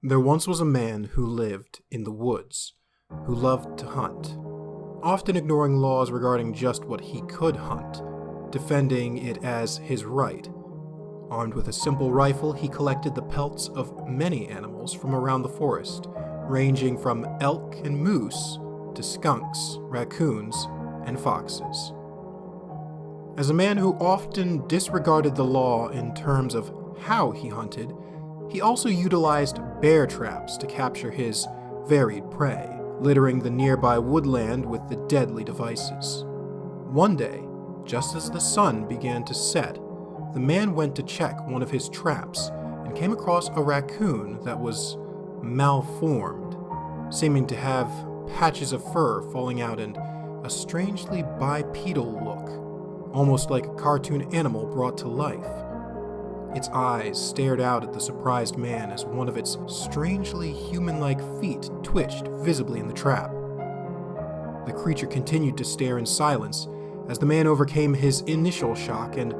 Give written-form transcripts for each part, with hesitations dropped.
There once was a man who lived in the woods, who loved to hunt, often ignoring laws regarding just what he could hunt, defending it as his right. Armed with a simple rifle, he collected the pelts of many animals from around the forest, ranging from elk and moose to skunks, raccoons, and foxes. As a man who often disregarded the law in terms of how he hunted, he also utilized bear traps to capture his varied prey, littering the nearby woodland with the deadly devices. One day, just as the sun began to set, the man went to check one of his traps and came across a raccoon that was malformed, seeming to have patches of fur falling out and a strangely bipedal look, almost like a cartoon animal brought to life. Its eyes stared out at the surprised man as one of its strangely human-like feet twitched visibly in the trap. The creature continued to stare in silence as the man overcame his initial shock and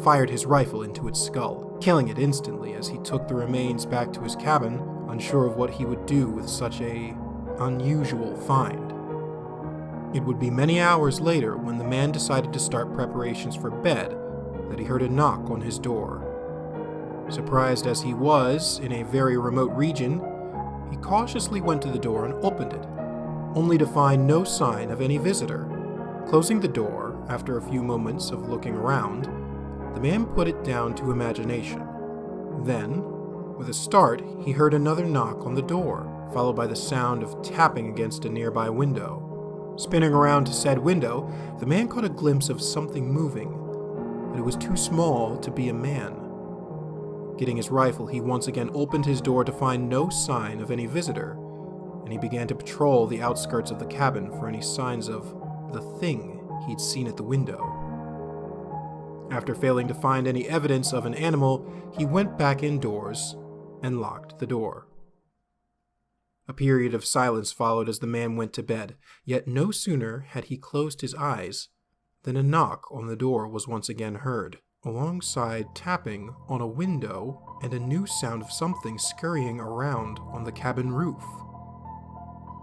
fired his rifle into its skull, killing it instantly as he took the remains back to his cabin, unsure of what he would do with such a unusual find. It would be many hours later when the man decided to start preparations for bed that he heard a knock on his door. Surprised as he was in a very remote region, he cautiously went to the door and opened it, only to find no sign of any visitor. Closing the door, after a few moments of looking around, the man put it down to imagination. Then, with a start, he heard another knock on the door, followed by the sound of tapping against a nearby window. Spinning around to said window, the man caught a glimpse of something moving, but it was too small to be a man. Getting his rifle, he once again opened his door to find no sign of any visitor, and he began to patrol the outskirts of the cabin for any signs of the thing he'd seen at the window. After failing to find any evidence of an animal, he went back indoors and locked the door. A period of silence followed as the man went to bed, yet no sooner had he closed his eyes than a knock on the door was once again heard, alongside tapping on a window and a new sound of something scurrying around on the cabin roof.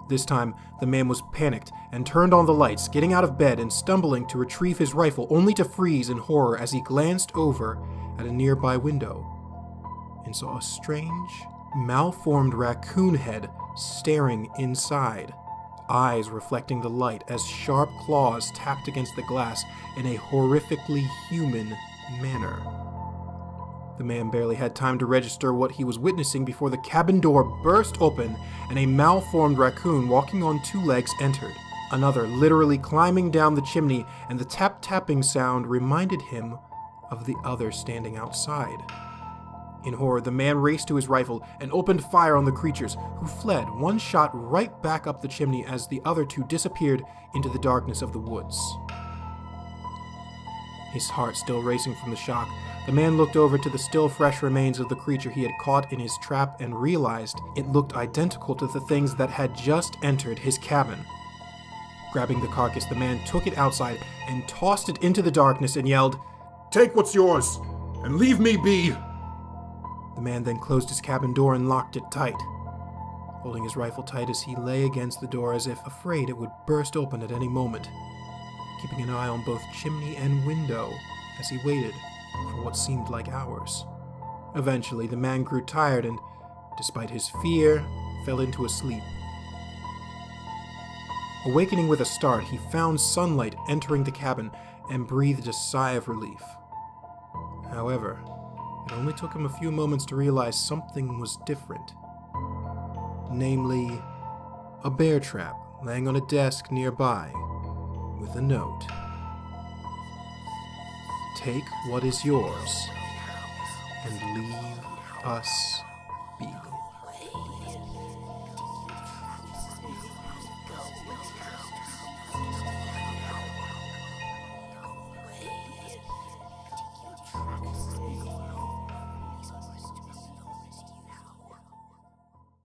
This time, the man was panicked and turned on the lights, getting out of bed and stumbling to retrieve his rifle, only to freeze in horror as he glanced over at a nearby window and saw a strange, malformed raccoon head staring inside, eyes reflecting the light as sharp claws tapped against the glass in a horrifically human manner. The man barely had time to register what he was witnessing before the cabin door burst open and a malformed raccoon walking on two legs entered. Another literally climbing down the chimney, and the tap-tapping sound reminded him of the other standing outside. In horror, the man raced to his rifle and opened fire on the creatures, who fled, one shot right back up the chimney as the other two disappeared into the darkness of the woods. His heart still racing from the shock, the man looked over to the still fresh remains of the creature he had caught in his trap and realized it looked identical to the things that had just entered his cabin. Grabbing the carcass, the man took it outside and tossed it into the darkness and yelled, "Take what's yours, and leave me be!" The man then closed his cabin door and locked it tight, holding his rifle tight as he lay against the door as if afraid it would burst open at any moment, keeping an eye on both chimney and window as he waited for what seemed like hours. Eventually, the man grew tired and, despite his fear, fell into a sleep. Awakening with a start, he found sunlight entering the cabin and breathed a sigh of relief. However, it only took him a few moments to realize something was different. Namely, a bear trap laying on a desk nearby with a note. Take what is yours and leave us be.